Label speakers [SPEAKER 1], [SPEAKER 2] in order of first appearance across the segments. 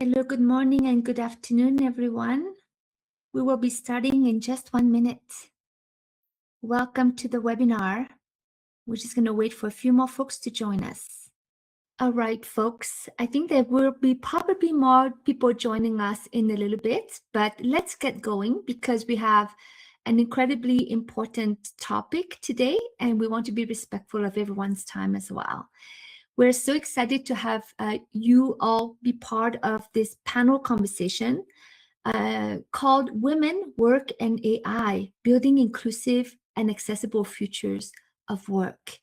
[SPEAKER 1] Hello, good morning and good afternoon, everyone. We will be starting in just 1 minute. Welcome to the webinar. We're just going to wait for a few more folks to join us. All right, folks, I think there will be probably more people joining us in a little bit, but let's get going because we have an incredibly important topic today, and we want to be respectful of everyone's time as well. We're so excited to have you all be part of this panel conversation called Women, Work, and AI, Building Inclusive and Accessible Futures of Work,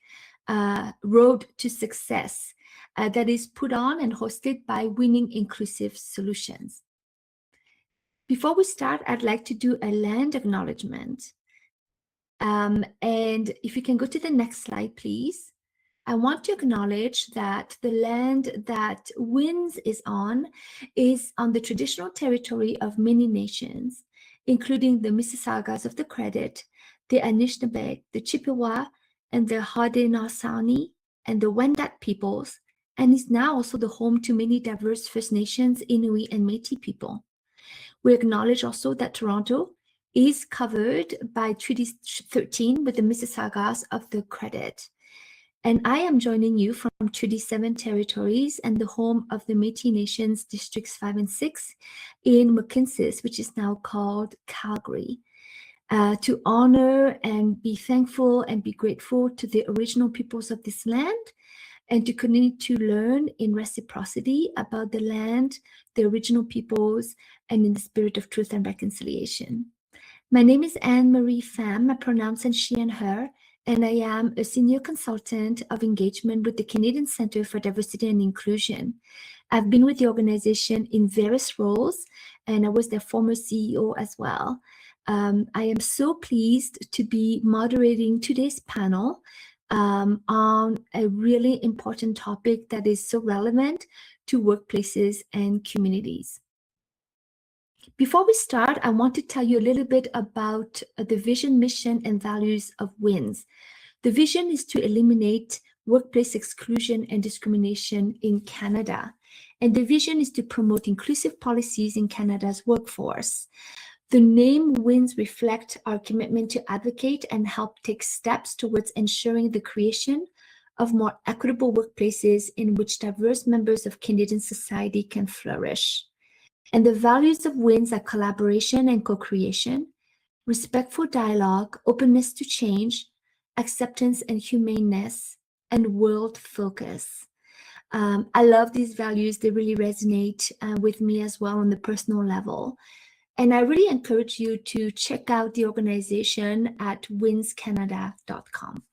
[SPEAKER 1] Road to Success, that is put on and hosted by Winning Inclusive Solutions. Before we start, I'd like to do a land acknowledgement. And if you can go to the next slide, please. I want to acknowledge that the land that WINS is on the traditional territory of many nations, including the Mississaugas of the Credit, the Anishinaabe, the Chippewa, and the Haudenosaunee, and the Wendat peoples, and is now also the home to many diverse First Nations, Inuit, and Métis people. We acknowledge also that Toronto is covered by Treaty 13 with the Mississaugas of the Credit. And I am joining you from Treaty 7 territories and the home of the Métis Nations Districts 5 and 6 in Mackenzie, which is now called Calgary, to honor and be thankful and be grateful to the original peoples of this land and to continue to learn in reciprocity about the land, the original peoples, and in the spirit of truth and reconciliation. My name is Anne-Marie Pham. I pronounce and she and her, and I am a senior consultant of engagement with the Canadian Centre for Diversity and Inclusion. I've been with the organization in various roles, and I was their former CEO as well. I am so pleased to be moderating today's panel on a really important topic that is so relevant to workplaces and communities. Before we start, I want to tell you a little bit about the vision, mission, and values of WINS. The vision is to eliminate workplace exclusion and discrimination in Canada. And the vision is to promote inclusive policies in Canada's workforce. The name WINS reflects our commitment to advocate and help take steps towards ensuring the creation of more equitable workplaces in which diverse members of Canadian society can flourish. And the values of WINS are collaboration and co-creation, respectful dialogue, openness to change, acceptance and humaneness, and world focus. I love these values. They really resonate with me as well on the personal level. And I really encourage you to check out the organization at winscanada.com.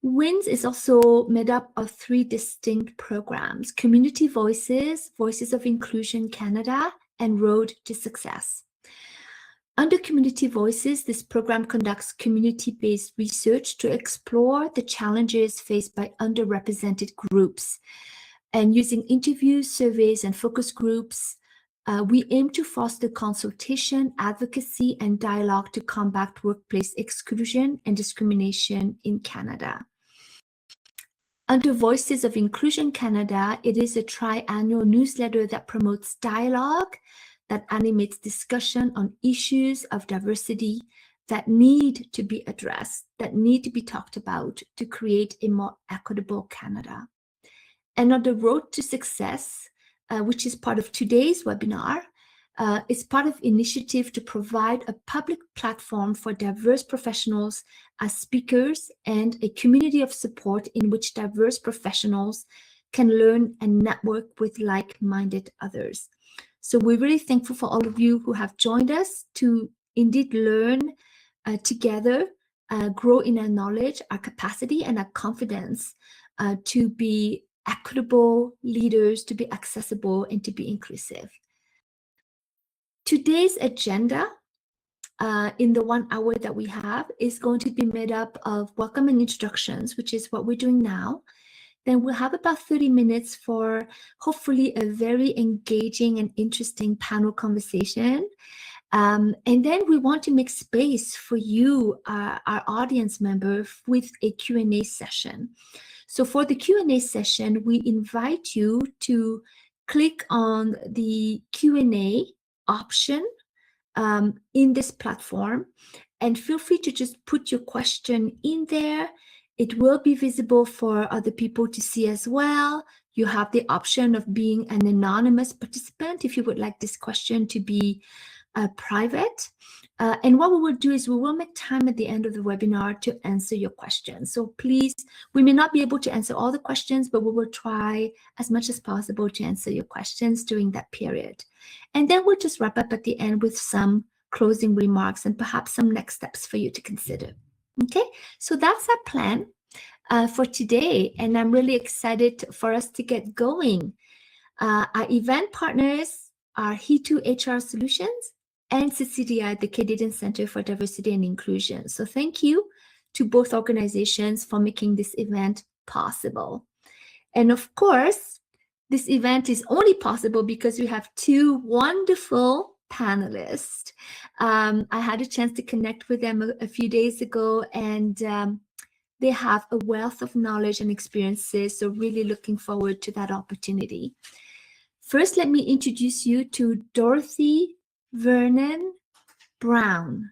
[SPEAKER 1] WINS is also made up of 3 distinct programs: Community Voices, Voices of Inclusion Canada, and Road to Success. Under Community Voices, this program conducts community-based research to explore the challenges faced by underrepresented groups. And using interviews, surveys, and focus groups, we aim to foster consultation, advocacy, and dialogue to combat workplace exclusion and discrimination in Canada. Under Voices of Inclusion Canada, it is a tri-annual newsletter that promotes dialogue, that animates discussion on issues of diversity that need to be addressed, that need to be talked about to create a more equitable Canada. And on the Road to Success, which is part of today's webinar, is part of initiative to provide a public platform for diverse professionals as speakers and a community of support in which diverse professionals can learn and network with like-minded others. So we're really thankful for all of you who have joined us to indeed learn together, grow in our knowledge, our capacity, and our confidence to be equitable leaders, to be accessible, and to be inclusive. Today's agenda in the 1 hour that we have is going to be made up of welcome and introductions, which is what we're doing now. Then we'll have about 30 minutes for hopefully a very engaging and interesting panel conversation. And then we want to make space for you, our audience member, with a Q&A session. So for the Q&A session, we invite you to click on the Q&A option in this platform, and feel free to just put your question in there. It will be visible for other people to see as well. You have the option of being an anonymous participant if you would like this question to be private. And what we will do is we will make time at the end of the webinar to answer your questions. So please, we may not be able to answer all the questions, but we will try as much as possible to answer your questions during that period. And then we'll just wrap up at the end with some closing remarks and perhaps some next steps for you to consider. Okay, so that's our plan for today. And I'm really excited for us to get going. Our event partners are He2 HR Solutions and CCDI, the Canadian Centre for Diversity and Inclusion. So thank you to both organizations for making this event possible. And of course, this event is only possible because we have two wonderful panelists. I had a chance to connect with them a few days ago, and they have a wealth of knowledge and experiences, so really looking forward to that opportunity. First, let me introduce you to Dorothy Vernon Brown.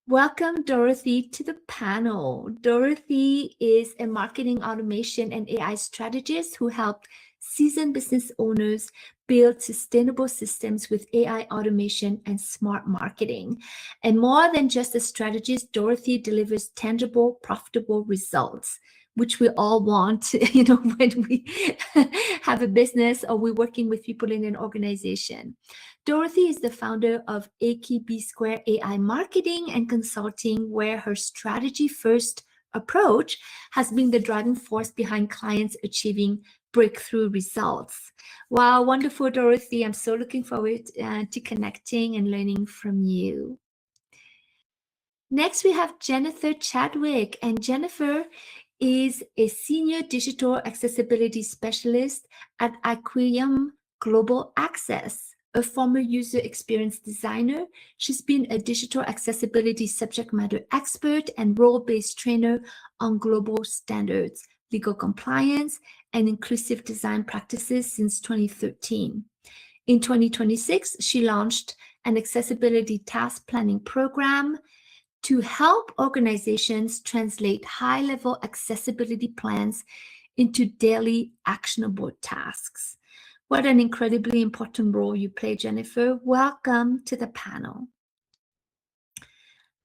[SPEAKER 1] Welcome, Dorothy, to the panel. Dorothy is a marketing automation and AI strategist who helped seasoned business owners build sustainable systems with AI automation and smart marketing. And more than just a strategist, Dorothy delivers tangible, profitable results, which we all want, when we have a business or we're working with people in an organization. Dorothy is the founder of AKB Square AI Marketing and Consulting, where her strategy-first approach has been the driving force behind clients achieving breakthrough results. Wow, wonderful, Dorothy. I'm so looking forward to connecting and learning from you. Next, we have Jennifer Chadwick, and Jennifer is a senior digital accessibility specialist at Aquarium Global Access. A former user experience designer, she's been a digital accessibility subject matter expert and role-based trainer on global standards, legal compliance, and inclusive design practices since 2013. In 2026, she launched an accessibility task planning program to help organizations translate high-level accessibility plans into daily actionable tasks. What an incredibly important role you play, Jennifer. Welcome to the panel.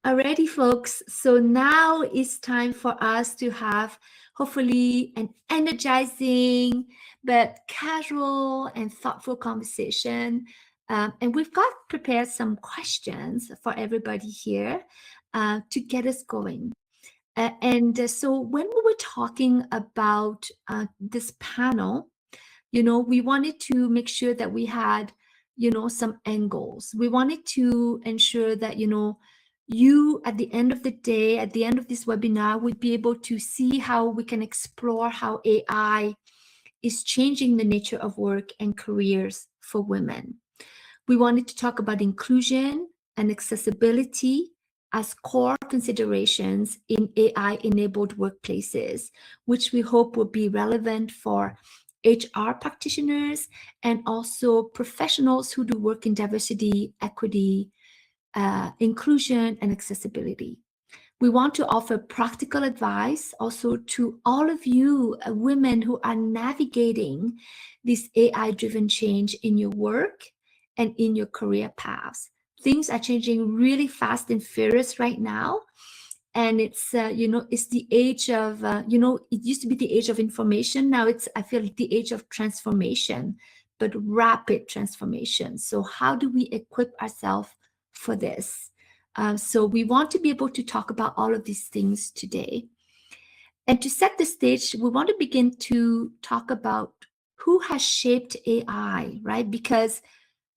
[SPEAKER 1] Alrighty, folks. So now it's time for us to have hopefully an energizing but casual and thoughtful conversation. And we've got prepared some questions for everybody here to get us going. So when we were talking about this panel, we wanted to make sure that we had, some end goals. We wanted to ensure that, you at the end of the day, at the end of this webinar, would be able to see how we can explore how AI is changing the nature of work and careers for women. We wanted to talk about inclusion and accessibility as core considerations in AI-enabled workplaces, which we hope will be relevant for HR practitioners and also professionals who do work in diversity, equity, inclusion, and accessibility. We want to offer practical advice also to all of you women who are navigating this AI-driven change in your work and in your career paths. Things are changing really fast and furious right now. And it's, it's the age of, it used to be the age of information. Now it's, I feel, the age of transformation, but rapid transformation. So how do we equip ourselves for this? So we want to be able to talk about all of these things today. And to set the stage, we want to begin to talk about who has shaped AI, right? Because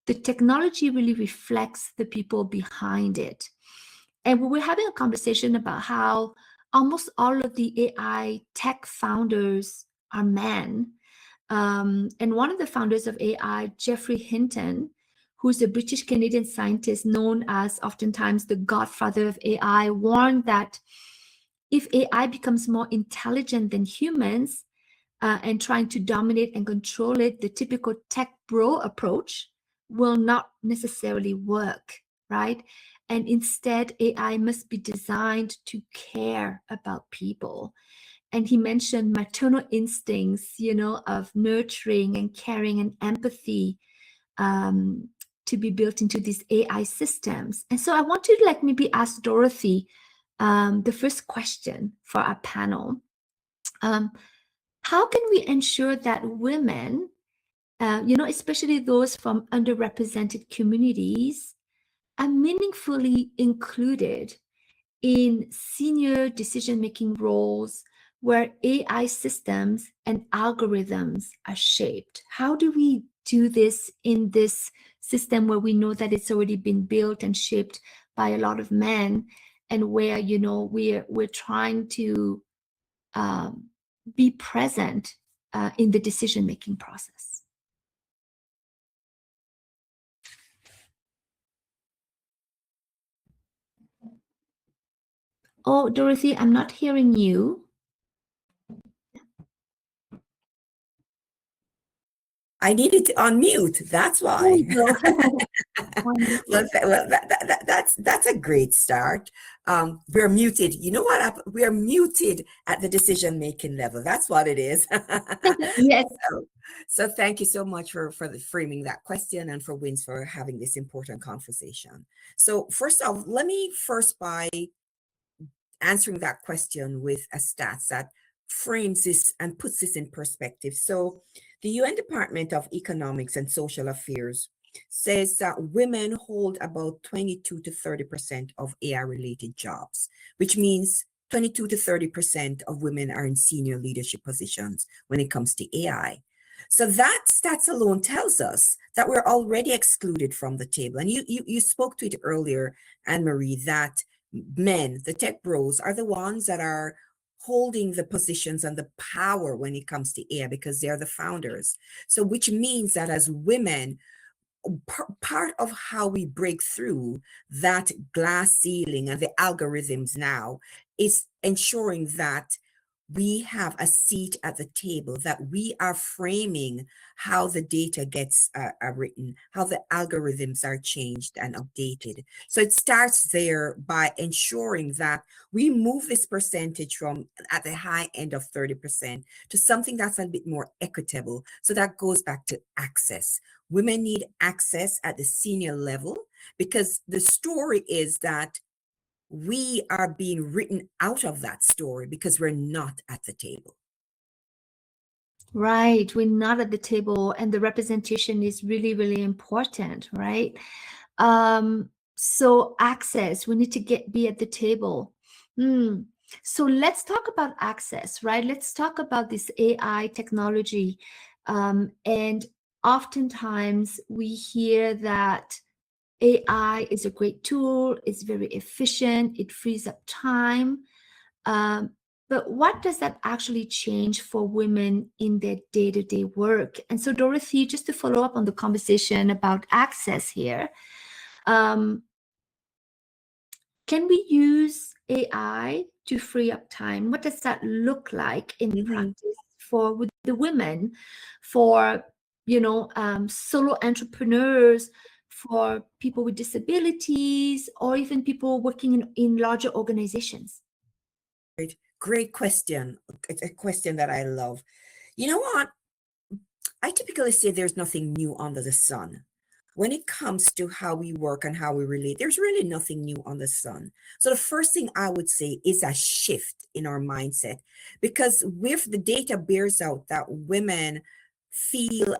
[SPEAKER 1] the technology really reflects the people behind it. And we were having a conversation about how almost all of the AI tech founders are men. And one of the founders of AI, Geoffrey Hinton, who's a British Canadian scientist known as oftentimes the godfather of AI, warned that if AI becomes more intelligent than humans, and trying to dominate and control it, the typical tech bro approach will not necessarily work, right? And instead, AI must be designed to care about people. And he mentioned maternal instincts, of nurturing and caring and empathy, to be built into these AI systems. And so I want to maybe ask Dorothy the first question for our panel. How can we ensure that women, especially those from underrepresented communities, are meaningfully included in senior decision-making roles where AI systems and algorithms are shaped? How do we do this in this system where we know that it's already been built and shaped by a lot of men, and where we're trying to be present in the decision-making process? Oh, Dorothy, I'm not hearing you.
[SPEAKER 2] I needed to unmute. That's
[SPEAKER 1] There
[SPEAKER 2] why.
[SPEAKER 1] you go.
[SPEAKER 2] Well, that's a great start. We're muted. You know what? We're muted at the decision-making level. That's what it is.
[SPEAKER 1] Yes.
[SPEAKER 2] So thank you so much for framing that question, and for Wins for having this important conversation. So first off, let me first by answering that question with a stats that frames this and puts this in perspective. So the UN Department of Economics and Social Affairs says that women hold about 22 to 30% of AI related jobs, which means 22 to 30% of women are in senior leadership positions when it comes to AI. So that stats alone tells us that we're already excluded from the table. And you spoke to it earlier, Anne-Marie, that men, the tech bros, are the ones that are holding the positions and the power when it comes to AI, because they're the founders. So which means that as women, part of how we break through that glass ceiling and the algorithms now is ensuring that we have a seat at the table, that we are framing how the data gets written, how the algorithms are changed and updated. So it starts there by ensuring that we move this percentage from at the high end of 30% to something that's a bit more equitable. So that goes back to access. Women need access at the senior level, because the story is that we are being written out of that story because we're not at the table.
[SPEAKER 1] Right. We're not at the table, and the representation is really, really important, right? So access, we need to be at the table. So let's talk about access, right? Let's talk about this AI technology. And oftentimes we hear that AI is a great tool, it's very efficient, it frees up time. But what does that actually change for women in their day-to-day work? And so, Dorothy, just to follow up on the conversation about access here, can we use AI to free up time? What does that look like in practice with the women, for solo entrepreneurs, for people with disabilities, or even people working in larger organizations?
[SPEAKER 2] Great question. It's a question that I love. You know what? I typically say there's nothing new under the sun. When it comes to how we work and how we relate, there's really nothing new on the sun. So the first thing I would say is a shift in our mindset, because with the data bears out that women feel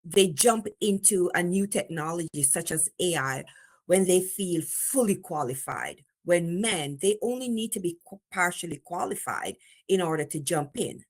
[SPEAKER 2] they jump into a new technology such as AI when they feel fully qualified. When men, they only need to be partially qualified in order to jump in.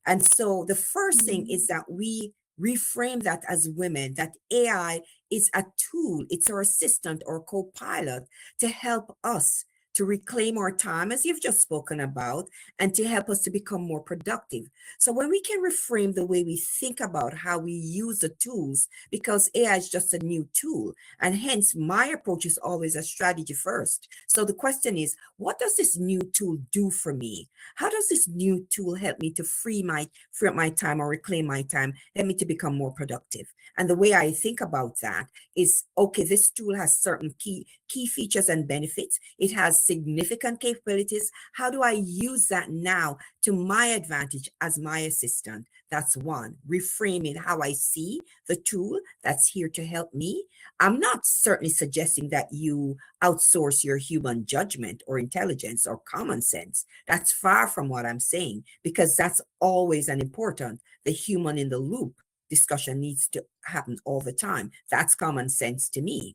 [SPEAKER 2] And so the first thing is that we reframe that as women, that AI is a tool, it's our assistant or co-pilot to help us to reclaim our time, as you've just spoken about, and to help us to become more productive. So when we can reframe the way we think about how we use the tools, because AI is just a new tool, and hence my approach is always a strategy first. So the question is, what does this new tool do for me? How does this new tool help me to free up my time or reclaim my time, help me to become more productive? And the way I think about that is, okay, this tool has certain key features and benefits. It has significant capabilities. How do I use that now to my advantage as my assistant? That's one. Reframing how I see the tool that's here to help me. I'm not certainly suggesting that you outsource your human judgment or intelligence or common sense. That's far from what I'm saying, because that's always an important, the human in the loop discussion needs to happen all the time. That's common sense to me.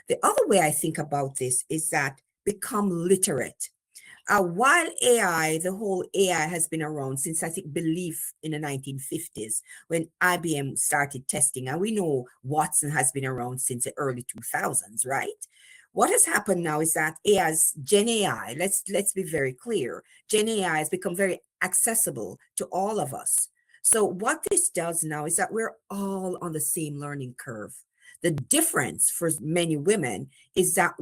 [SPEAKER 2] The other way I think about this is that become literate. While AI, the whole AI has been around since, I think, belief in the 1950s when IBM started testing, and we know Watson has been around since the early 2000s, right? What has happened now is that AI's Gen AI, let's be very clear, Gen AI has become very accessible to all of us. So what this does now is that we're all on the same learning curve. The difference for many women is that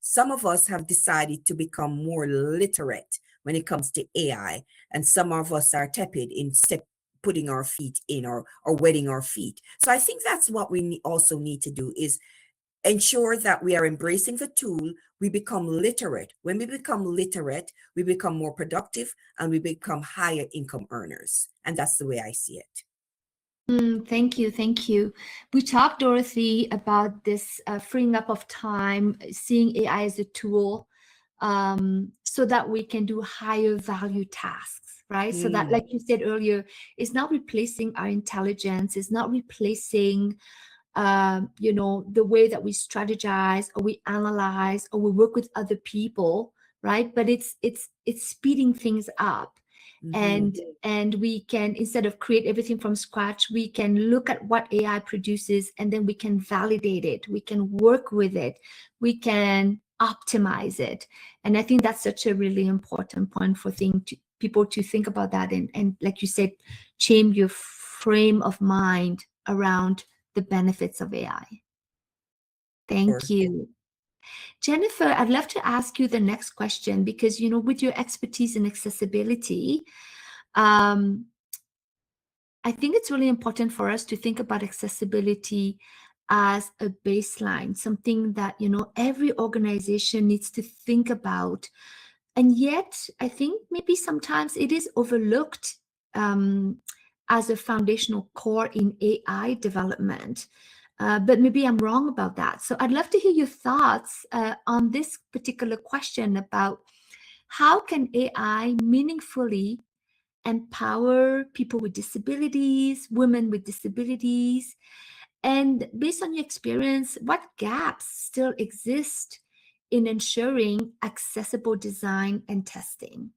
[SPEAKER 2] some of us have decided to become more literate when it comes to AI, and some of us are tepid in putting our feet in or wetting our feet. So I think that's what we also need to do, is ensure that we are embracing the tool. We become literate. When we become literate, we become more productive and we become higher income earners. And that's the way I see it.
[SPEAKER 1] Thank you. Thank you. We talked, Dorothy, about this freeing up of time, seeing AI as a tool, so that we can do higher value tasks, right? So that, like you said earlier, it's not replacing our intelligence, it's not replacing the way that we strategize or we analyze or we work with other people, right? But it's speeding things up. And we can, instead of create everything from scratch, we can look at what AI produces and then we can validate it, we can work with it, we can optimize it. And I think that's such a really important point for people to think about that, and like you said, change your frame of mind around the benefits of AI. Thank you. Jennifer, I'd love to ask you the next question, because, with your expertise in accessibility, I think it's really important for us to think about accessibility as a baseline, something that, every organization needs to think about. And yet, I think maybe sometimes it is overlooked as a foundational core in AI development. But maybe I'm wrong about that. So I'd love to hear your thoughts on this particular question about how can AI meaningfully empower people with disabilities, women with disabilities, and based on your experience, what gaps still exist in ensuring accessible design and testing?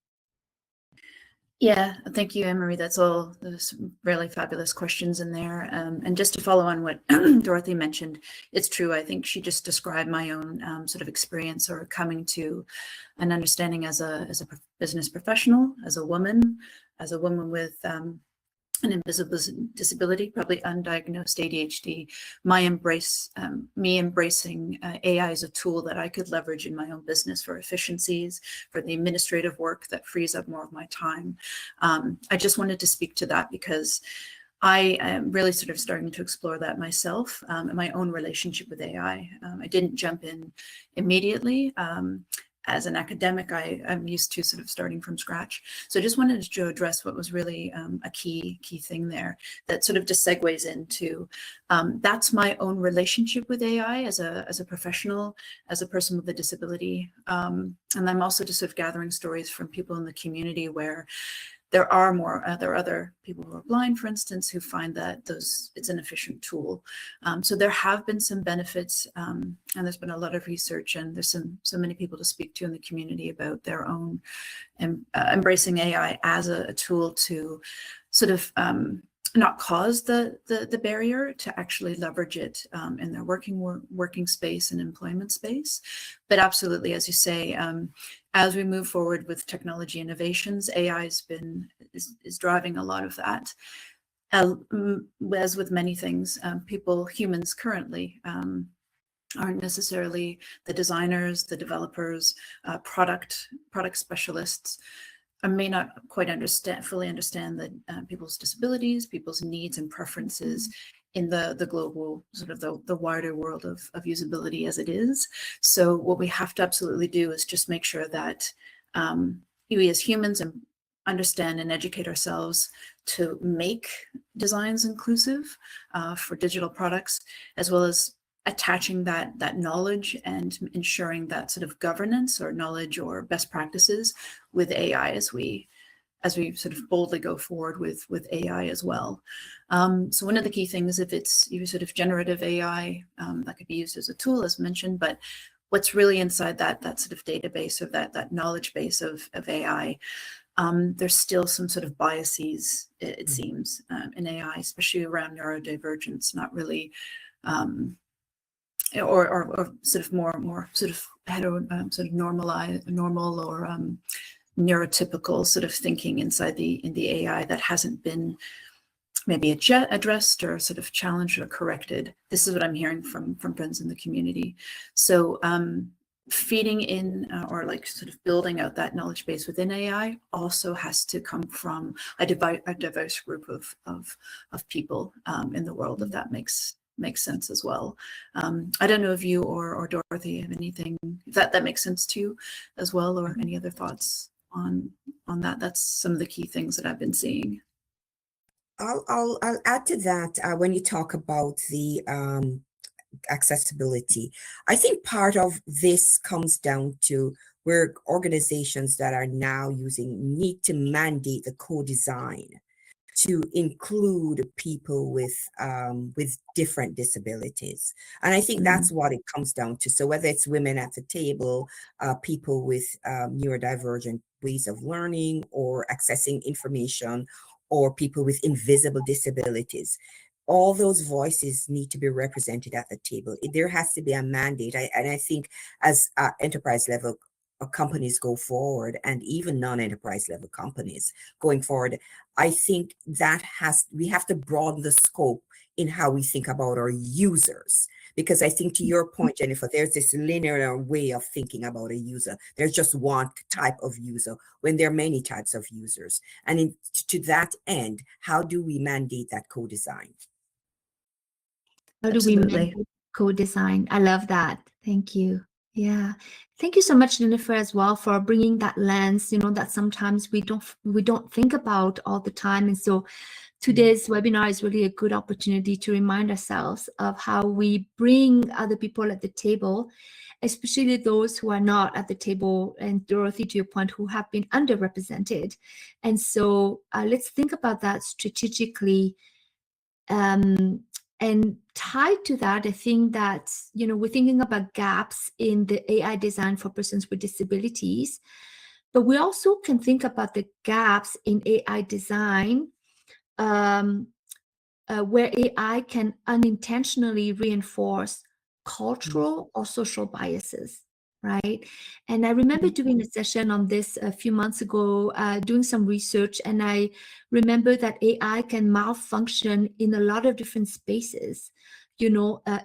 [SPEAKER 3] Yeah, thank you, Anne-Marie. There's really fabulous questions in there. And just to follow on what Dorothy mentioned, it's true. I think she just described my own sort of experience or coming to an understanding as a business professional, as a woman with an invisible disability, probably undiagnosed ADHD, me embracing AI as a tool that I could leverage in my own business for efficiencies, for the administrative work that frees up more of my time. I just wanted to speak to that because I am really sort of starting to explore that myself in my own relationship with AI. I didn't jump in immediately. As an academic, I'm used to sort of starting from scratch. So I just wanted to address what was really a key thing there that sort of just segues into that's my own relationship with AI as a professional, as a person with a disability. And I'm also just sort of gathering stories from people in the community where there are other people who are blind, for instance, who find that it's an efficient tool. So there have been some benefits, and there's been a lot of research, and there's so many people to speak to in the community about their own embracing AI as a tool to sort of not cause the barrier to actually leverage it in their working space and employment space. But absolutely, as you say, as we move forward with technology innovations, AI is driving a lot of that. As with many things, humans currently aren't necessarily the designers, the developers, product specialists. I may not quite fully understand the people's disabilities, people's needs and preferences in the global, sort of the wider world of usability as it is. So what we have to absolutely do is just make sure that we as humans understand and educate ourselves to make designs inclusive for digital products, as well as attaching that knowledge and ensuring that sort of governance or knowledge or best practices with AI as we sort of boldly go forward with AI as well. So one of the key things, if it's sort of generative AI, that could be used as a tool, as mentioned, but what's really inside that sort of database or that knowledge base of AI, there's still some sort of biases, it seems, in AI, especially around neurodivergence, not really or sort of more sort of sort of normal or neurotypical sort of thinking inside in the AI that hasn't been maybe addressed or sort of challenged or corrected. This is what I'm hearing from friends in the community. So feeding in or like sort of building out that knowledge base within AI also has to come from a diverse group of people in the world, if that makes sense as well. I don't know if you or Dorothy have anything that makes sense to you as well, or any other thoughts on that. That's some of the key things that I've been seeing.
[SPEAKER 2] I'll add to that when you talk about the accessibility. I think part of this comes down to where organizations that are now need to mandate the co-design to include people with different disabilities. And I think that's what it comes down to. So whether it's women at the table, people with neurodivergent ways of learning or accessing information, or people with invisible disabilities, all those voices need to be represented at the table. There has to be a mandate. And I think as enterprise level companies go forward, and even non-enterprise level companies going forward, I think that we have to broaden the scope in how we think about our users. Because I think, to your point, Jennifer, there's this linear way of thinking about a user. There's just one type of user when there are many types of users. And to that end, how do we mandate that co-design?
[SPEAKER 1] How do we mandate co-design? I love that. Thank you. Yeah. Thank you so much, Jennifer, as well, for bringing that lens, that sometimes we don't think about all the time. And so today's webinar is really a good opportunity to remind ourselves of how we bring other people at the table, especially those who are not at the table, and Dorothy, to your point, who have been underrepresented. And so let's think about that strategically. And tied to that, I think that, we're thinking about gaps in the AI design for persons with disabilities, but we also can think about the gaps in AI design where AI can unintentionally reinforce cultural or social biases, right? And I remember doing a session on this a few months ago, doing some research, and I remember that AI can malfunction in a lot of different spaces,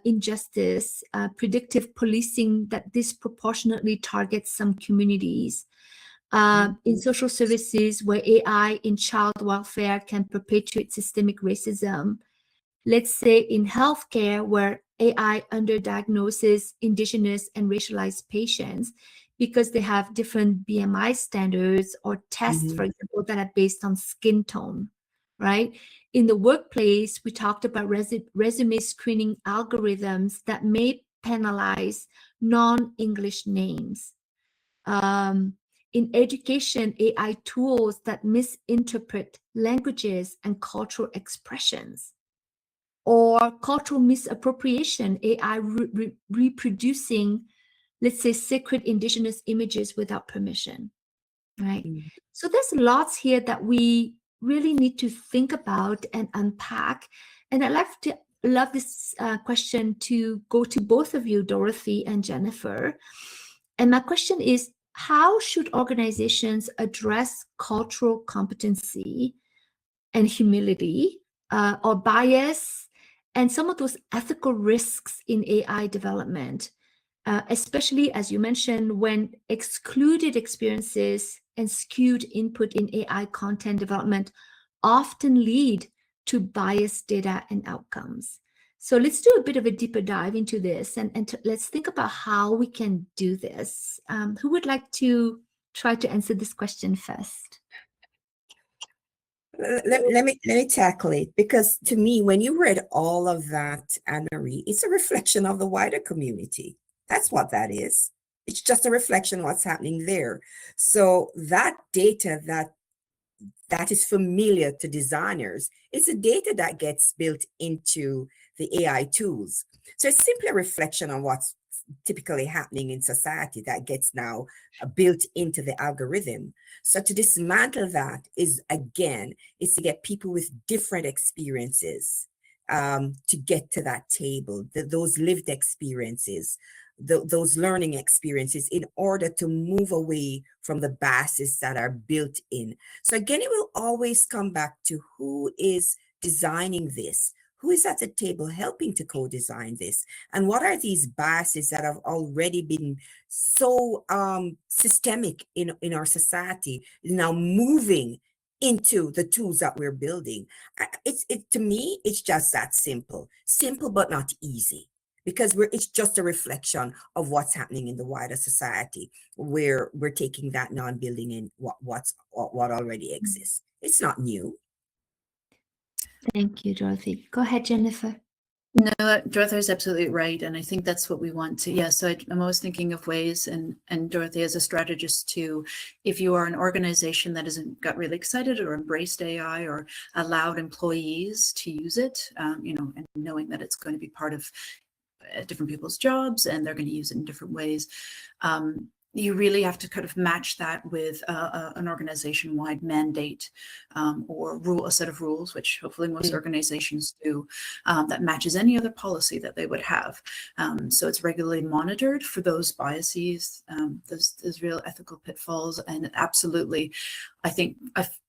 [SPEAKER 1] injustice, predictive policing that disproportionately targets some communities, in social services where AI in child welfare can perpetuate systemic racism. Let's say in healthcare where AI underdiagnoses Indigenous and racialized patients because they have different BMI standards or tests, for example, that are based on skin tone, right? In the workplace, we talked about resume screening algorithms that may penalize non-English names. In education, AI tools that misinterpret languages and cultural expressions, or cultural misappropriation, AI reproducing, let's say, sacred Indigenous images without permission, right? So there's lots here that we really need to think about and unpack. And I'd love this question to go to both of you, Dorothy and Jennifer. And my question is, how should organizations address cultural competency and humility or bias and some of those ethical risks in AI development, especially, as you mentioned, when excluded experiences and skewed input in AI content development often lead to biased data and outcomes? So let's do a bit of a deeper dive into this, and let's think about how we can do this. Who would like to try to answer this question first?
[SPEAKER 2] Let me tackle it, because to me, when you read all of that, Anne-Marie, it's a reflection of the wider community. That's what that is. It's just a reflection of what's happening there. So that data that is familiar to designers, it's the data that gets built into the AI tools. So it's simply a reflection on what's typically happening in society that gets now built into the algorithm. So to dismantle that is to get people with different experiences to get to that table, those lived experiences, those learning experiences, in order to move away from the biases that are built in. So again, it will always come back to who is designing this, who is at the table helping to co-design this, and what are these biases that have already been so systemic in our society, now moving into the tools that we're building. To me, it's just that simple but not easy, because it's just a reflection of what's happening in the wider society, where we're taking that non-building in what already exists. It's not new.
[SPEAKER 1] Thank you, Dorothy. Go ahead, Jennifer.
[SPEAKER 3] No, Dorothy is absolutely right. And I think that's what we want to, yeah. So I'm always thinking of ways, and Dorothy as a strategist too, if you are an organization that hasn't got really excited or embraced AI or allowed employees to use it, and knowing that it's going to be part of different people's jobs and they're going to use it in different ways, you really have to kind of match that with an organization-wide mandate or a set of rules, which hopefully most organizations do, that matches any other policy that they would have. So it's regularly monitored for those biases, those real ethical pitfalls, and absolutely, I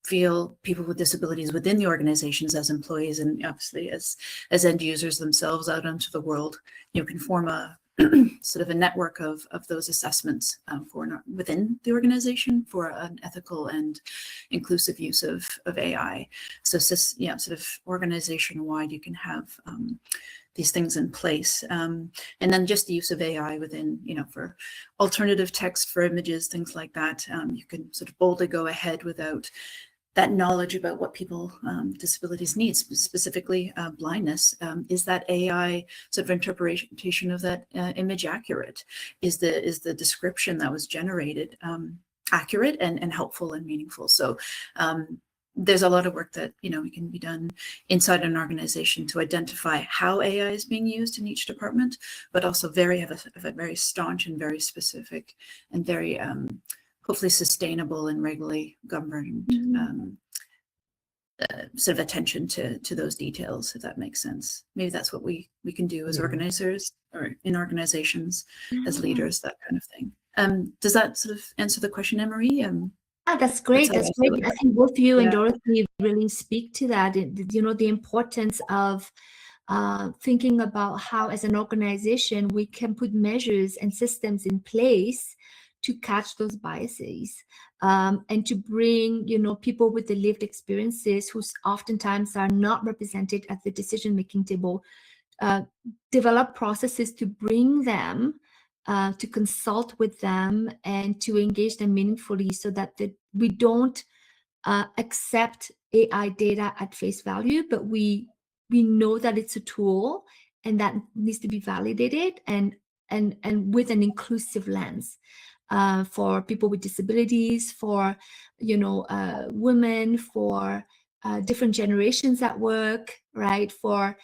[SPEAKER 3] feel people with disabilities within the organizations as employees, and obviously as end users themselves out into the world, can form a sort of a network of those assessments within the organization for an ethical and inclusive use of AI. So sort of organization-wide, you can have these things in place. And then just the use of AI within, for alternative text for images, things like that. You can sort of boldly go ahead without that knowledge about what people disabilities need, specifically blindness. Is that AI sort of interpretation of that image accurate? Is the description that was generated accurate and helpful and meaningful? So there's a lot of work that can be done inside an organization to identify how AI is being used in each department, but also have a very staunch and very specific and very hopefully sustainable and regularly governed sort of attention to those details, if that makes sense. Maybe that's what we can do as organizers or in organizations as leaders, that kind of thing. Does that sort of answer the question, Anne-Marie?
[SPEAKER 1] That's great. That's great. I think both you and Dorothy really speak to that. The importance of thinking about how, as an organization, we can put measures and systems in place to catch those biases, and to bring, people with the lived experiences who oftentimes are not represented at the decision-making table, develop processes to bring them, to consult with them and to engage them meaningfully, so that we don't accept AI data at face value, but we know that it's a tool and that needs to be validated and with an inclusive lens. For people with disabilities, for women, for different generations at work, right? For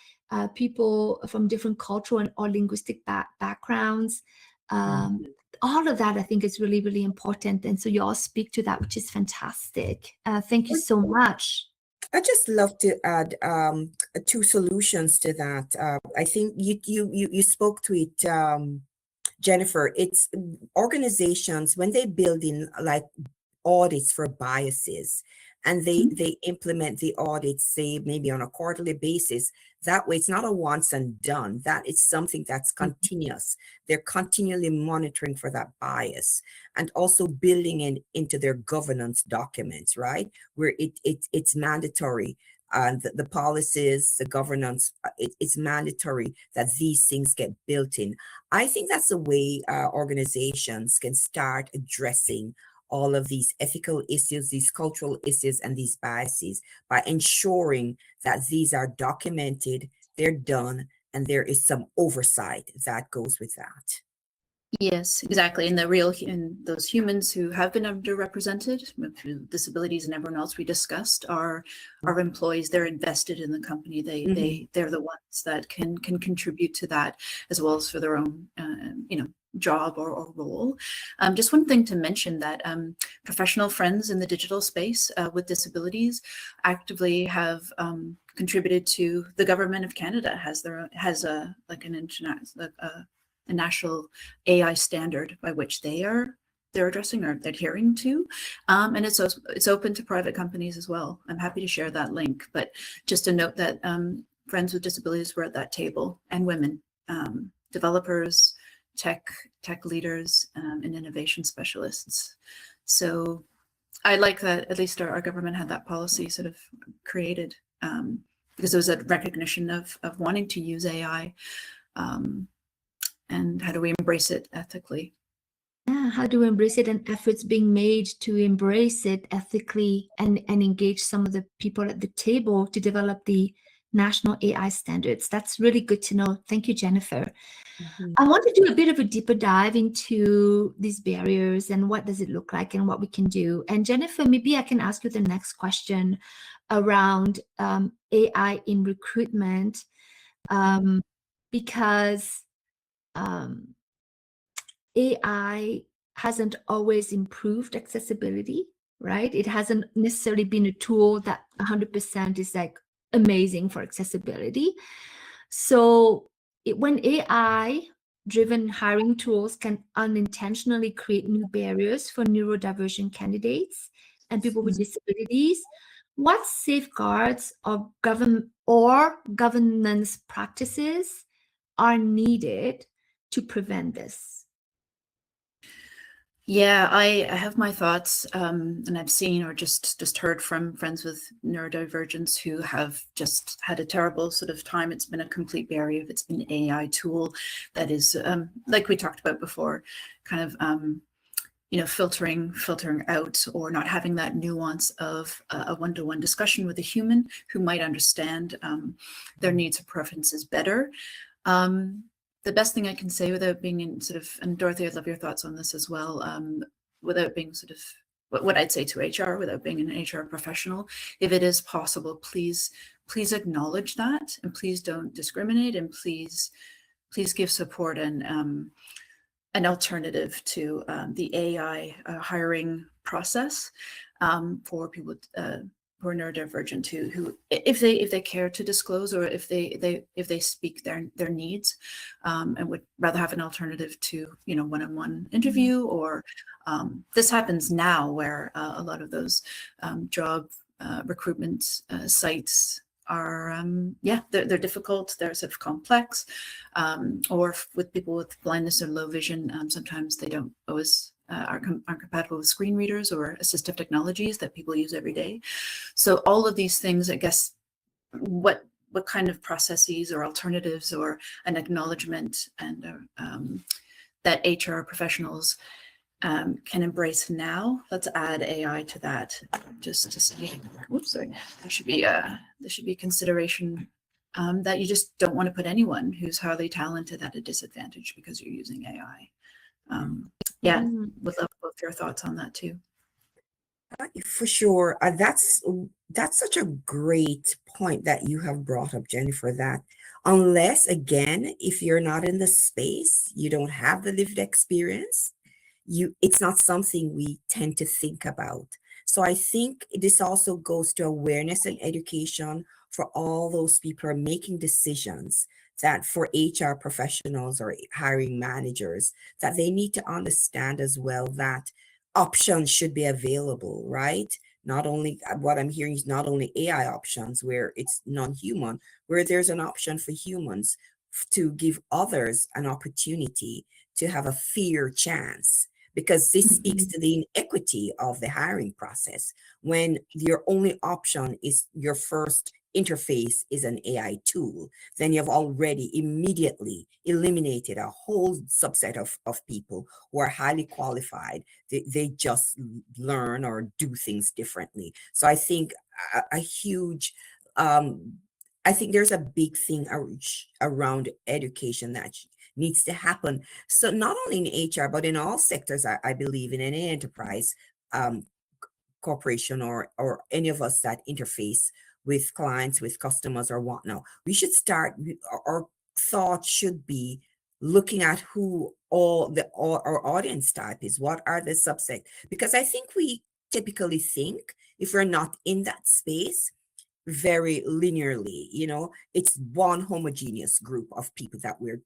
[SPEAKER 1] people from different cultural or linguistic backgrounds. All of that, I think, is really, really important. And so you all speak to that, which is fantastic. Thank you so much.
[SPEAKER 2] I just love to add two solutions to that. I think you spoke to it, Jennifer. It's organizations when they build in like audits for biases, and they implement the audits, say maybe on a quarterly basis. That way it's not a once and done, that it's something that's continuous. They're continually monitoring for that bias, and also building in into their governance documents, right, where it's mandatory, and the policies, the governance, it's mandatory that these things get built in. I think that's the way organizations can start addressing all of these ethical issues, these cultural issues, and these biases by ensuring that these are documented, they're done, and there is some oversight that goes with that.
[SPEAKER 3] Yes, exactly. And and those humans who have been underrepresented through disabilities and everyone else we discussed are employees. They're invested in the company. They're the ones that can contribute to that, as well as for their own job or role. Just one thing to mention, that professional friends in the digital space with disabilities actively have contributed to the government of Canada has a national AI standard by which they're addressing or adhering to, and it's open to private companies as well. I'm happy to share that link, but just to note that friends with disabilities were at that table, and women, developers, tech leaders, and innovation specialists. So I like that at least our government had that policy sort of created, because there was a recognition of wanting to use AI. And how do we embrace it ethically?
[SPEAKER 1] Yeah, how do we embrace it, and efforts being made to embrace it ethically and engage some of the people at the table to develop the national AI standards. That's really good to know. Thank you, Jennifer. I want to do a bit of a deeper dive into these barriers and what does it look like and what we can do. And Jennifer, maybe I can ask you the next question around AI in recruitment, because AI hasn't always improved accessibility, right? It hasn't necessarily been a tool that 100% is like amazing for accessibility. So when AI-driven hiring tools can unintentionally create new barriers for neurodivergent candidates and people with disabilities, what safeguards or governance practices are needed to prevent this?
[SPEAKER 3] Yeah, I have my thoughts, and I've seen or just heard from friends with neurodivergence who have just had a terrible sort of time. It's been a complete barrier if it's been an AI tool that is, like we talked about before, kind of filtering out, or not having that nuance of a one-to-one discussion with a human who might understand their needs or preferences better. The best thing I can say without being in sort of, and Dorothy, I'd love your thoughts on this as well, without being sort of, what I'd say to HR, without being an HR professional, if it is possible, please acknowledge that, and please don't discriminate, and please give support and an alternative to the AI hiring process for people who are neurodivergent, who if they care to disclose, or if they speak their needs, and would rather have an alternative to one-on-one interview, or this happens now where a lot of those job recruitment sites are they're difficult, they're sort of complex, or with people with blindness or low vision, sometimes they don't always aren't compatible with screen readers or assistive technologies that people use every day. So all of these things, I guess, what kind of processes or alternatives or an acknowledgement and that HR professionals can embrace now. Let's add AI to that, just to say, oops, sorry, there should be consideration that you just don't want to put anyone who's highly talented at a disadvantage because you're using AI. Would love both your thoughts on that too.
[SPEAKER 2] For sure. That's such a great point that you have brought up, Jennifer, that unless, again, if you're not in the space, you don't have the lived experience, it's not something we tend to think about. So I think this also goes to awareness and education for all those people who are making decisions, that for HR professionals or hiring managers, that they need to understand as well that options should be available, right? Not only what I'm hearing is not only AI options where it's non-human, where there's an option for humans to give others an opportunity to have a fair chance, because this speaks to the inequity of the hiring process. When your only option is your first interface is an AI tool, then you've already immediately eliminated a whole subset of people who are highly qualified. They just learn or do things differently. So I think a huge, I think there's a big thing around education that needs to happen. So not only in HR, but in all sectors, I believe in any enterprise, corporation, or any of us that interface with clients, with customers or whatnot, we should start, our thought should be looking at who all our audience type is, what are the subset, because I think we typically think, if we're not in that space, very linearly, it's one homogeneous group of people that we're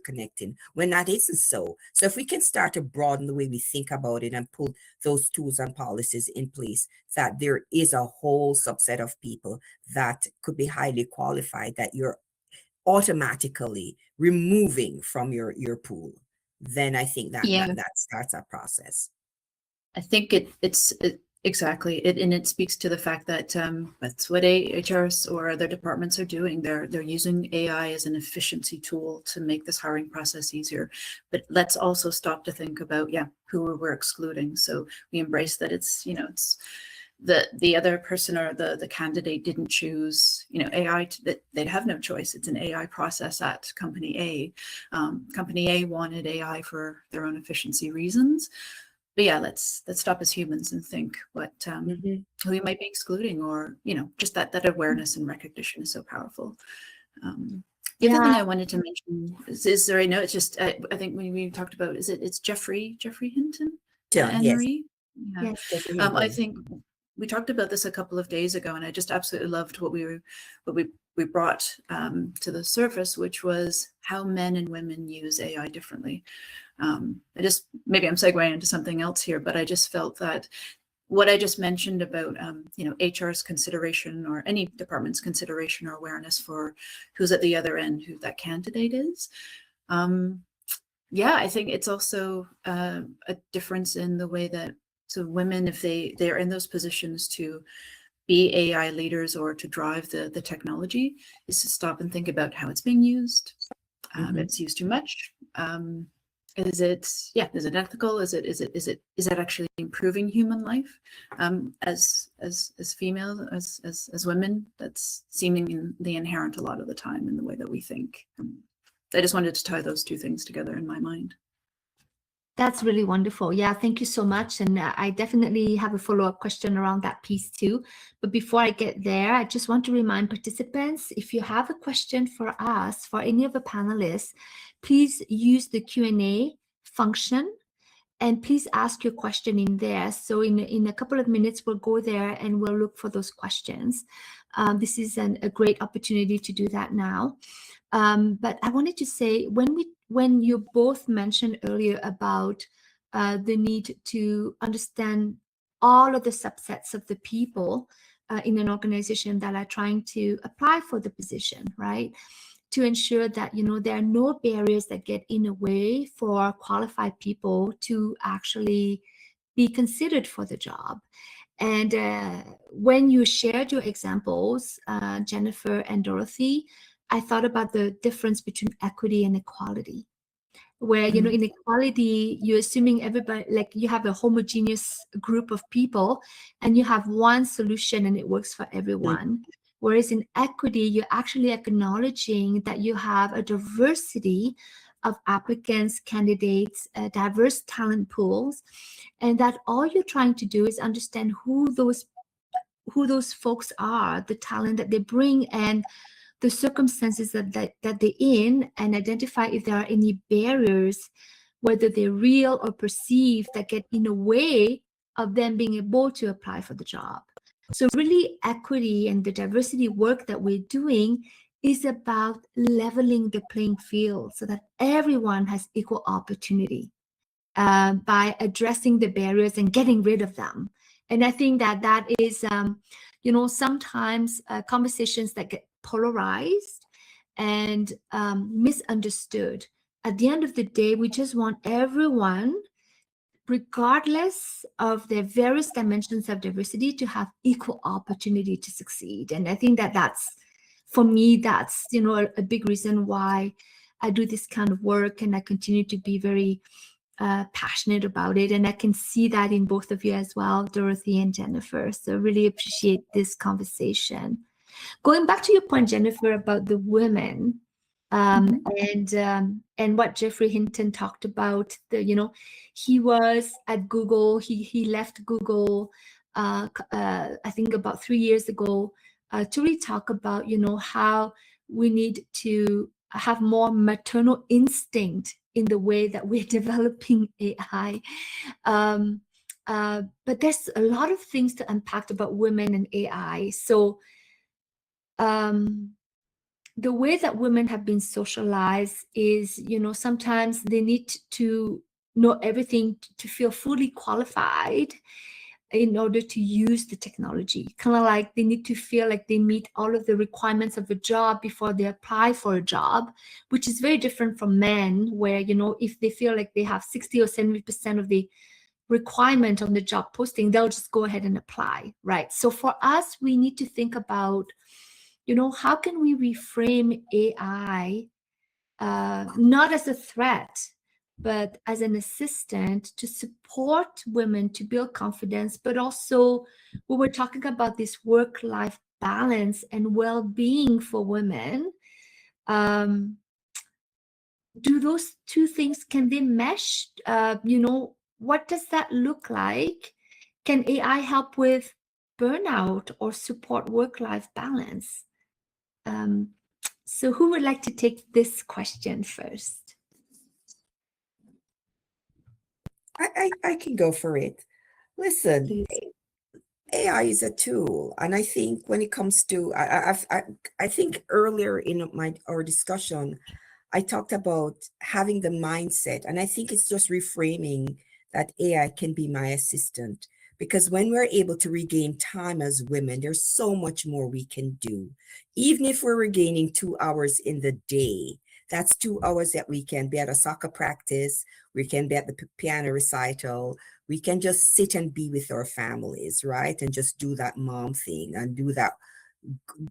[SPEAKER 2] connecting, when that isn't so. So if we can start to broaden the way we think about it and put those tools and policies in place, that there is a whole subset of people that could be highly qualified that you're automatically removing from your pool, then I think that
[SPEAKER 3] Yeah.
[SPEAKER 2] that starts that process.
[SPEAKER 3] I think exactly it, and it speaks to the fact that that's what HRs or other departments are doing. They're using AI as an efficiency tool to make this hiring process easier. But let's also stop to think about who we're excluding. So we embrace that it's the other person or the candidate didn't choose AI, that they'd have no choice. It's an AI process at company A. Company A wanted AI for their own efficiency reasons. But let's stop as humans and think what who we might be excluding, or just that awareness and recognition is so powerful. The other thing I wanted to mention is there, I know it's just I think when we talked about, it's Jeffrey Hinton, Anne-Marie?
[SPEAKER 1] Yes.
[SPEAKER 3] I think we talked about this a couple of days ago, and I just absolutely loved what we brought to the surface, which was how men and women use AI differently. Maybe I'm segueing into something else here, but I just felt that what I just mentioned about HR's consideration, or any department's consideration or awareness for who's at the other end, who that candidate is. I think it's also a difference in the way that, so women, if they're in those positions to be AI leaders or to drive the technology, is to stop and think about how it's being used. If it's used too much, is it ethical? Is it actually improving human life? As females, as women, that's seemingly inherent a lot of the time in the way that we think. I just wanted to tie those two things together in my mind.
[SPEAKER 1] That's really wonderful. Yeah, thank you so much. And I definitely have a follow-up question around that piece too. But before I get there, I just want to remind participants, if you have a question for us, for any of the panelists, please use the Q&A function and please ask your question in there. So in a couple of minutes, we'll go there and we'll look for those questions. This is a great opportunity to do that now. But I wanted to say, when you both mentioned earlier about the need to understand all of the subsets of the people in an organization that are trying to apply for the position, right? To ensure that, there are no barriers that get in the way for qualified people to actually be considered for the job. And when you shared your examples, Jennifer and Dorothy, I thought about the difference between equity and equality, where, in equality, you're assuming everybody, like you have a homogeneous group of people and you have one solution and it works for everyone. Whereas in equity, you're actually acknowledging that you have a diversity of applicants, candidates, diverse talent pools, and that all you're trying to do is understand who those folks are, the talent that they bring, and the circumstances that they're in, and identify if there are any barriers, whether they're real or perceived, that get in the way of them being able to apply for the job. So really equity and the diversity work that we're doing is about leveling the playing field so that everyone has equal opportunity by addressing the barriers and getting rid of them. And I think that that is, sometimes conversations that get polarized and misunderstood. At the end of the day, we just want everyone, regardless of their various dimensions of diversity, to have equal opportunity to succeed. And I think that that's, for me, that's, a big reason why I do this kind of work, and I continue to be very passionate about it. And I can see that in both of you as well, Dorothy and Jennifer. So really appreciate this conversation. Going back to your point, Jennifer, about the women, and what Jeffrey Hinton talked about, he was at Google. He left Google, I think about 3 years ago, to really talk about, how we need to have more maternal instinct in the way that we're developing AI. But there's a lot of things to unpack about women and AI. So the way that women have been socialized is, sometimes they need to know everything to feel fully qualified in order to use the technology. Kind of like they need to feel like they meet all of the requirements of a job before they apply for a job, which is very different from men, where, if they feel like they have 60 or 70% of the requirement on the job posting, they'll just go ahead and apply, right? So for us, we need to think about, how can we reframe AI not as a threat, but as an assistant to support women to build confidence, but also when we're talking about this work-life balance and well-being for women, do those two things, can they mesh? What does that look like? Can AI help with burnout or support work-life balance? So who would like to take this question first?
[SPEAKER 2] I can go for it. Listen,
[SPEAKER 1] Please.
[SPEAKER 2] AI is a tool, and I think when it comes to, I think earlier in our discussion, I talked about having the mindset, and I think it's just reframing that AI can be my assistant. Because when we're able to regain time as women, there's so much more we can do. Even if we're regaining 2 hours in the day, that's 2 hours that we can be at a soccer practice, we can be at the piano recital, we can just sit and be with our families, right? And just do that mom thing and do that,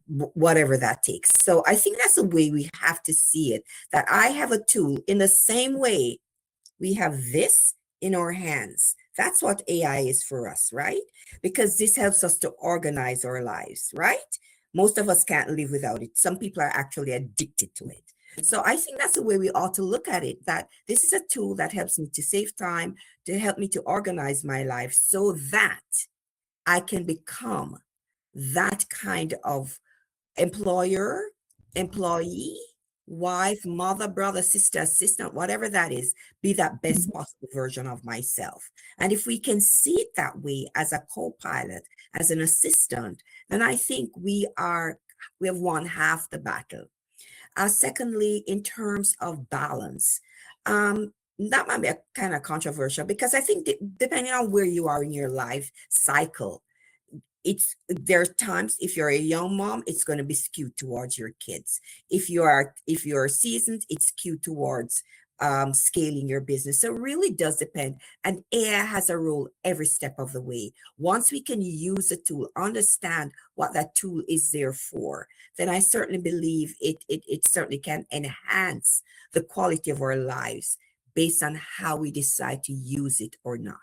[SPEAKER 2] whatever that takes. So I think that's the way we have to see it, that I have a tool in the same way we have this in our hands. That's what AI is for us, right? Because this helps us to organize our lives, right? Most of us can't live without it. Some people are actually addicted to it. So I think that's the way we ought to look at it, that this is a tool that helps me to save time, to help me to organize my life so that I can become that kind of employer, employee, wife, mother, brother, sister, assistant, whatever that is, be that best possible version of myself. And if we can see it that way as a co-pilot, as an assistant, then I think we have won half the battle. Secondly, in terms of balance, that might be a kind of controversial, because I think depending on where you are in your life cycle, there's times, if you're a young mom, it's going to be skewed towards your kids. If you're seasoned, it's skewed towards scaling your business. So it really does depend. And AI has a role every step of the way. Once we can use a tool, understand what that tool is there for, then I certainly believe it certainly can enhance the quality of our lives based on how we decide to use it or not.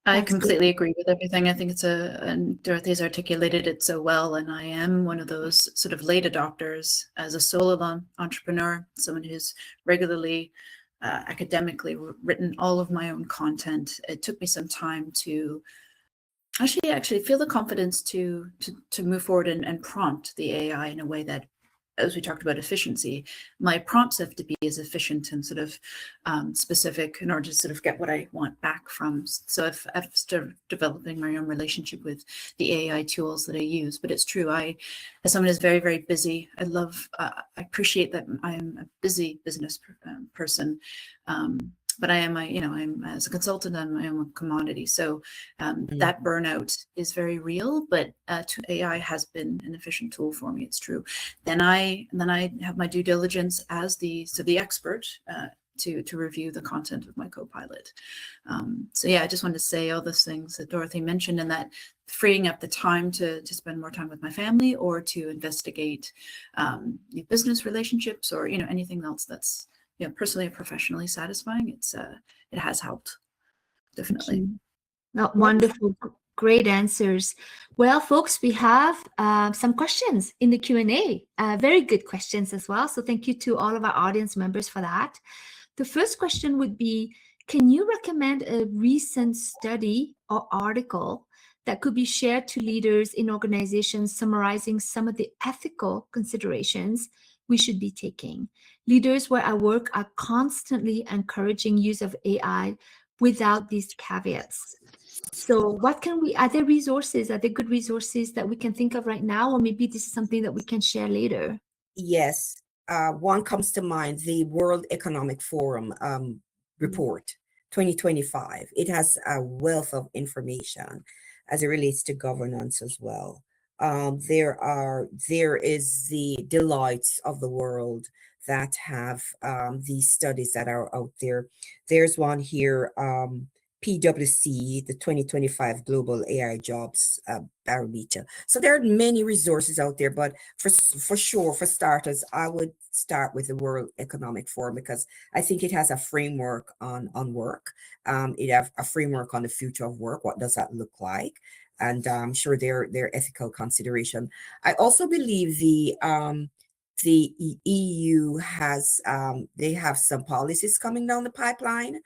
[SPEAKER 3] I completely agree with everything. I think and Dorothy's articulated it so well. And I am one of those sort of late adopters as a solo entrepreneur, someone who's regularly academically written all of my own content. It took me some time to actually feel the confidence to move forward and prompt the AI in a way that as we talked about efficiency, my prompts have to be as efficient and sort of specific in order to sort of get what I want back from. So I've started developing my own relationship with the AI tools that I use. But it's true, as someone who's very, very busy, I appreciate that I'm a busy business person. But I'm as a consultant, I'm a commodity. So that burnout is very real, but AI has been an efficient tool for me. It's true. Then I have my due diligence as the expert to review the content of my Copilot. So yeah, I just wanted to say all those things that Dorothy mentioned, and that freeing up the time to spend more time with my family or to investigate new business relationships or anything else that's personally or professionally satisfying. It has helped, definitely.
[SPEAKER 1] No, wonderful, great answers. Well, folks, we have some questions in the Q&A. Very good questions as well. So thank you to all of our audience members for that. The first question would be, can you recommend a recent study or article that could be shared to leaders in organizations summarizing some of the ethical considerations we should be taking? Leaders where I work are constantly encouraging use of AI without these caveats. So are there good resources that we can think of right now? Or maybe this is something that we can share later.
[SPEAKER 2] Yes. One comes to mind, the World Economic Forum report 2025. It has a wealth of information as it relates to governance as well. There is the Deloitte of the world that have these studies that are out there. There's one here, PwC, the 2025 Global AI Jobs Barometer. So there are many resources out there, but for sure, for starters, I would start with the World Economic Forum, because I think it has a framework on work. It has a framework on the future of work. What does that look like? And I'm sure their ethical consideration. I also believe the EU has they have some policies coming down the pipeline.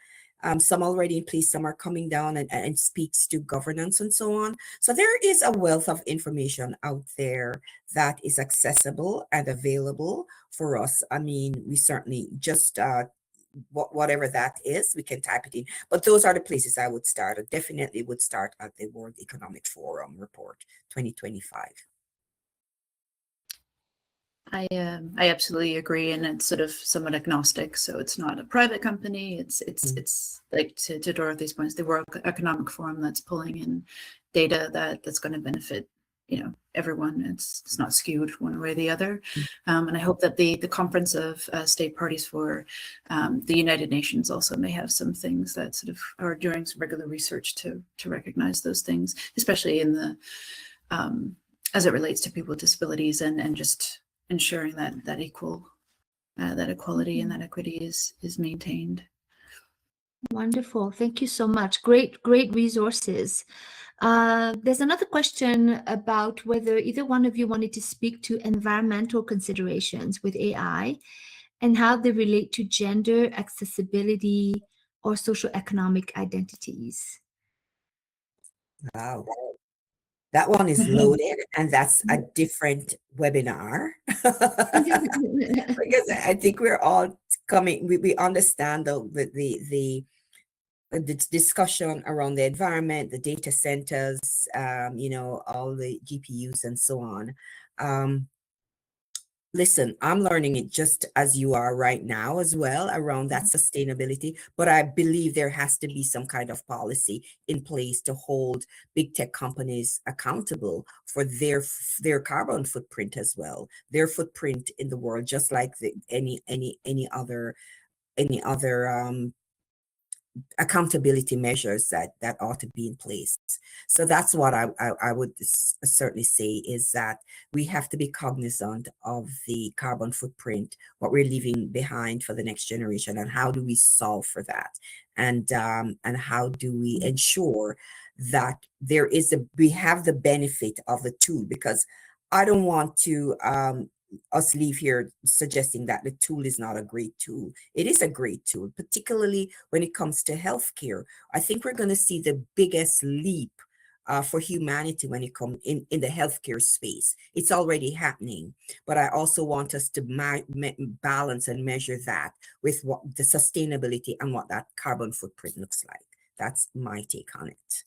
[SPEAKER 2] Some already in place, some are coming down and speaks to governance and so on. So there is a wealth of information out there that is accessible and available for us. I mean, we certainly just whatever that is, we can type it in. But those are the places I would start. I definitely would start at the World Economic Forum report 2025.
[SPEAKER 3] I absolutely agree, and it's sort of somewhat agnostic. So it's not a private company. It's like to Dorothy's points, the World Economic Forum that's pulling in data that's going to benefit everyone. It's not skewed one way or the other. And I hope that the Conference of State Parties for the United Nations also may have some things that sort of are doing some regular research to recognize those things, especially in the as it relates to people with disabilities and just ensuring that equality and that equity is maintained.
[SPEAKER 1] Wonderful. Thank you so much. Great resources. There's another question about whether either one of you wanted to speak to environmental considerations with AI and how they relate to gender, accessibility, or socioeconomic identities.
[SPEAKER 2] Wow. That one is loaded, and that's a different webinar. Because I think we're all we understand the discussion around the environment, the data centers, all the GPUs and so on. Listen, I'm learning it just as you are right now as well around that sustainability, but I believe there has to be some kind of policy in place to hold big tech companies accountable for their carbon footprint as well, their footprint in the world, just like any other accountability measures that ought to be in place. So that's what I would certainly say, is that we have to be cognizant of the carbon footprint, what we're leaving behind for the next generation, and how do we solve for that, and how do we ensure that we have the benefit of the tool, because I don't want to us leave here suggesting that the tool is not a great tool. It is a great tool, particularly when it comes to healthcare. I think we're going to see the biggest leap for humanity when it comes in the healthcare space. It's already happening, but I also want us to balance and measure that with what the sustainability and what that carbon footprint looks like. That's my take on it.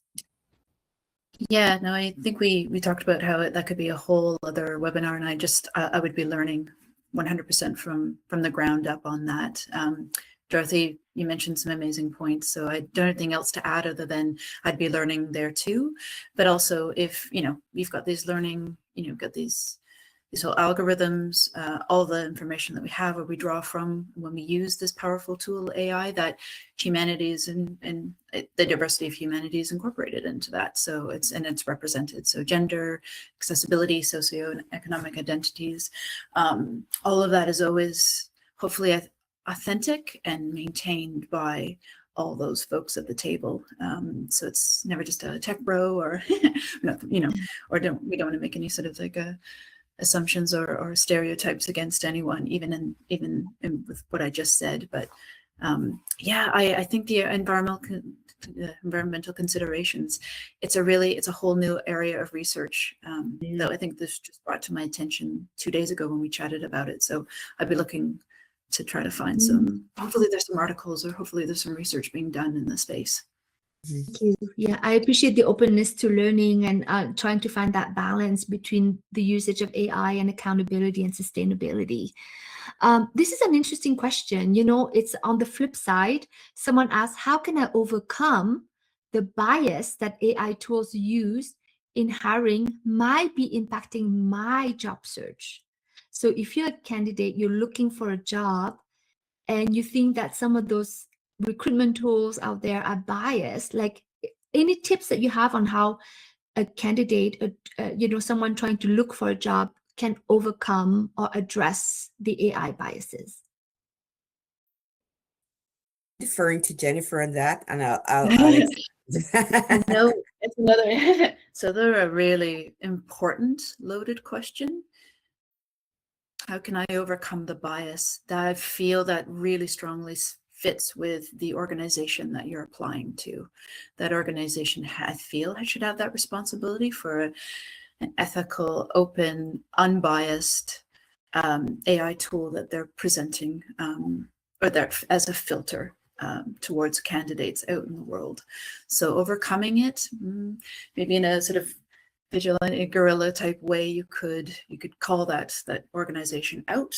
[SPEAKER 3] Yeah, no, I think we talked about how that could be a whole other webinar, and I would be learning 100% from the ground up on that. Dorothy, you mentioned some amazing points, so I don't have anything else to add other than I'd be learning there too. But also, if we've got these learning, got these whole algorithms, all the information that we have, or we draw from when we use this powerful tool AI, that humanities and the diversity of humanity is incorporated into that. So it's represented. So gender, accessibility, socioeconomic identities, all of that is always hopefully authentic and maintained by all those folks at the table. So it's never just a tech bro or, or we don't want to make any sort of like assumptions or stereotypes against anyone, even in with what I just said. But yeah, I think the environmental considerations, it's a whole new area of research that I think this just brought to my attention 2 days ago when we chatted about it. So I'd be looking to try to find some, hopefully there's some articles or hopefully there's some research being done in the space.
[SPEAKER 1] Thank you. Yeah, I appreciate the openness to learning and trying to find that balance between the usage of AI and accountability and sustainability. This is an interesting question. It's on the flip side. Someone asked, how can I overcome the bias that AI tools use in hiring might be impacting my job search? So if you're a candidate, you're looking for a job, and you think that some of those recruitment tools out there are biased, like any tips that you have on how a candidate, someone trying to look for a job can overcome or address the AI biases?
[SPEAKER 2] Deferring to Jennifer on that, and I'll
[SPEAKER 3] No, it's another. So they're a really important loaded question. How can I overcome the bias that I feel that really strongly fits with the organization that you're applying to? That organization, I feel, should have that responsibility for an ethical, open, unbiased AI tool that they're presenting, or that as a filter towards candidates out in the world. So overcoming it, maybe in a sort of vigilante guerrilla type way, you could call that organization out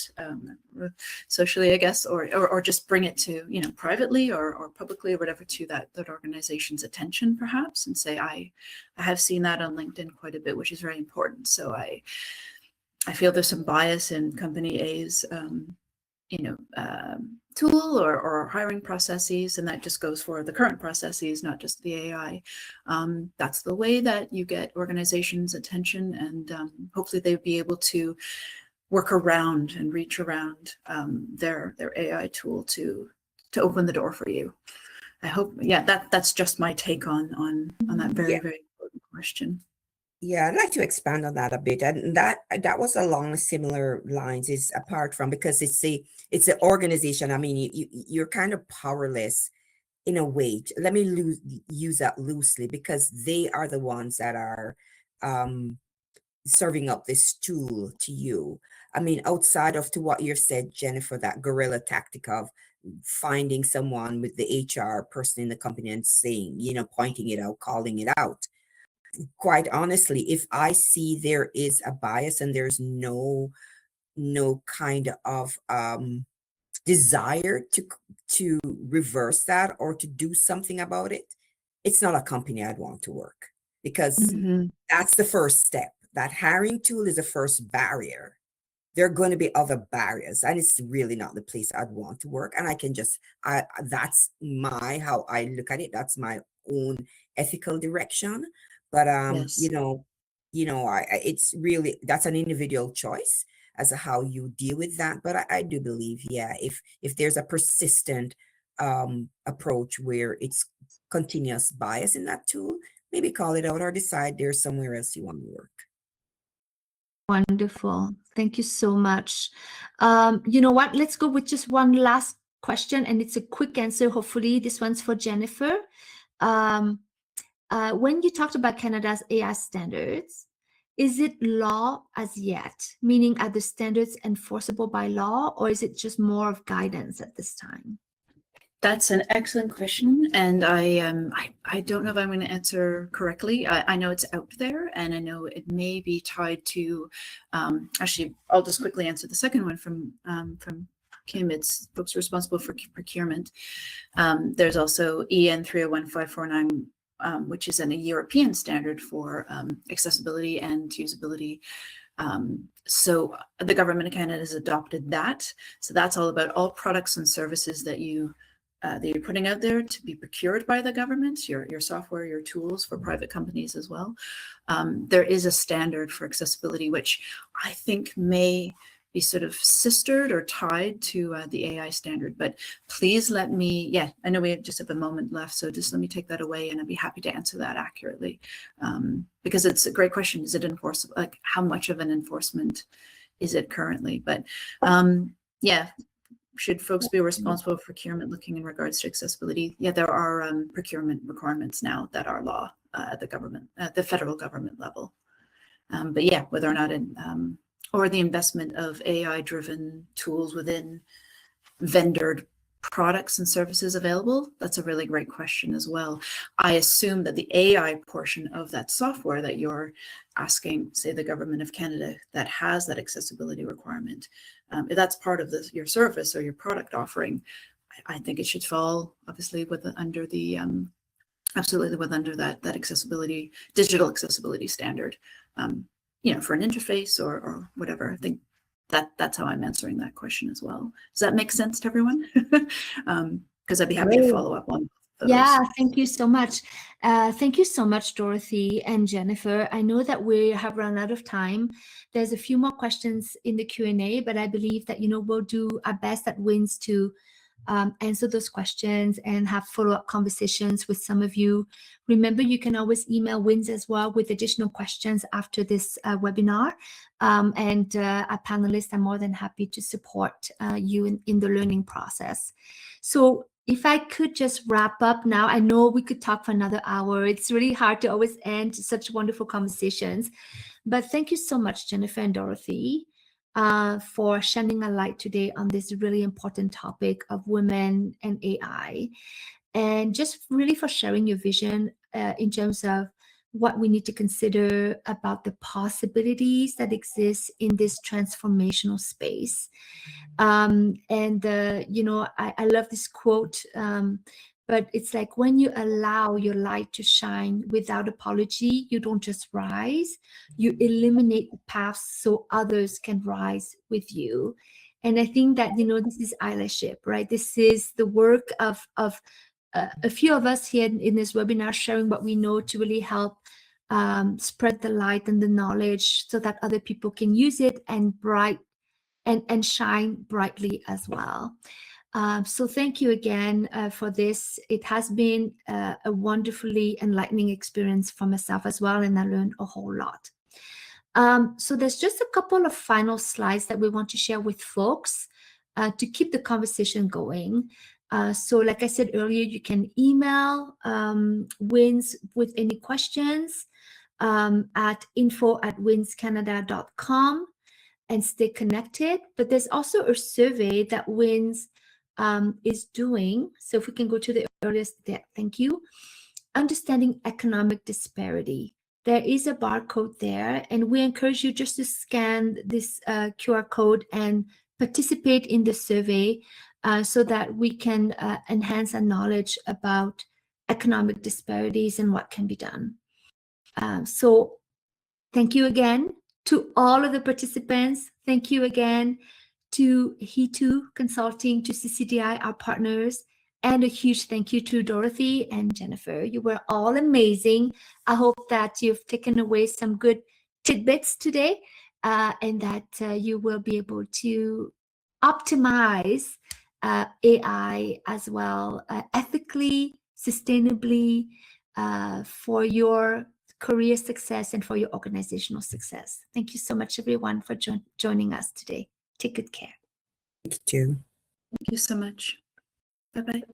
[SPEAKER 3] socially, I guess, or just bring it to privately or publicly or whatever to that organization's attention, perhaps, and say, I have seen that on LinkedIn quite a bit, which is very important. So I feel there's some bias in company A's tool or hiring processes, and that just goes for the current processes, not just the AI. That's the way that you get organizations' attention, and hopefully they'll be able to work around and reach around their AI tool to open the door for you. I hope, yeah, that's just my take on that very, very important question.
[SPEAKER 2] Yeah, I'd like to expand on that a bit, and that was along similar lines. Is apart from, because it's an organization. I mean, you're kind of powerless in a way. Let me use that loosely, because they are the ones that are serving up this tool to you. I mean, outside of to what you've said, Jennifer, that guerrilla tactic of finding someone with the HR person in the company and saying, pointing it out, calling it out. Quite honestly, if I see there is a bias and there's no kind of desire to reverse that or to do something about it, it's not a company I'd want to work, because that's the first step. That hiring tool is the first barrier. There are going to be other barriers, and it's really not the place I'd want to work. And I can just, that's how I look at it. That's my own ethical direction. But
[SPEAKER 3] Yes.
[SPEAKER 2] it's really, that's an individual choice as to how you deal with that. But I do believe, yeah, if there's a persistent approach where it's continuous bias in that tool, maybe call it out or decide there's somewhere else you want to work.
[SPEAKER 1] Wonderful. Thank you so much. You know what? Let's go with just one last question, and it's a quick answer. Hopefully, this one's for Jennifer. when you talked about Canada's AI standards, is it law as yet? Meaning, are the standards enforceable by law, or is it just more of guidance at this time?
[SPEAKER 3] That's an excellent question, and I don't know if I'm going to answer correctly. I know it's out there, and I know it may be tied to. Actually, I'll just quickly answer the second one from Kim. It's folks responsible for procurement. There's also EN 301549, which is a European standard for accessibility and usability. So the government of Canada has adopted that. So that's all about all products and services that you're putting out there to be procured by the government, your software, your tools for private companies as well. There is a standard for accessibility, which I think may be sort of sistered or tied to the AI standard. But please let me, I know we just have a moment left, so just let me take that away and I'd be happy to answer that accurately. Because it's a great question. Is it enforceable? Like, how much of an enforcement is it currently? But should folks be responsible for procurement looking in regards to accessibility? Yeah, there are procurement requirements now that are law at the federal government level. But yeah, whether or not or the investment of AI-driven tools within vendored products and services available, that's a really great question as well. I assume that the AI portion of that software that you're asking, say the government of Canada that has that accessibility requirement, if that's part of your service or your product offering, I think it should fall obviously under that accessibility, digital accessibility standard, for an interface or whatever. I think that's how I'm answering that question as well. Does that make sense to everyone? Because I'd be happy to follow up on those.
[SPEAKER 1] Yeah, thank you so much. Thank you so much, Dorothy and Jennifer. I know that we have run out of time. There's a few more questions in the Q&A, but I believe that, we'll do our best at WINS to answer those questions and have follow-up conversations with some of you. Remember, you can always email WINS as well with additional questions after this webinar. And our panelists are more than happy to support you in the learning process. So if I could just wrap up now, I know we could talk for another hour. It's really hard to always end such wonderful conversations. But thank you so much, Jennifer and Dorothy, for shedding a light today on this really important topic of women and AI. And just really for sharing your vision in terms of what we need to consider about the possibilities that exist in this transformational space. I love this quote, but it's like, when you allow your light to shine without apology, you don't just rise, you eliminate the paths so others can rise with you. And I think that, this is allyship, right? This is the work of a few of us here in this webinar sharing what we know to really help spread the light and the knowledge so that other people can use it and shine brightly as well. So thank you again for this. It has been a wonderfully enlightening experience for myself as well, and I learned a whole lot. So there's just a couple of final slides that we want to share with folks to keep the conversation going. So like I said earlier, you can email WINS with any questions at info@winscanada.com and stay connected. But there's also a survey that WINS is doing. So if we can go to the earliest there, thank you. Understanding economic disparity. There is a barcode there, and we encourage you just to scan this QR code and participate in the survey so that we can enhance our knowledge about economic disparities and what can be done. So thank you again to all of the participants. Thank you again to He2 Consulting, to CCDI, our partners, and a huge thank you to Dorothy and Jennifer. You were all amazing. I hope that you've taken away some good tidbits today and that you will be able to optimize AI as well, ethically, sustainably, for your career success and for your organizational success. Thank you so much, everyone, for joining us today. Take good care.
[SPEAKER 2] Thank you.
[SPEAKER 3] Thank you so much. Bye-bye.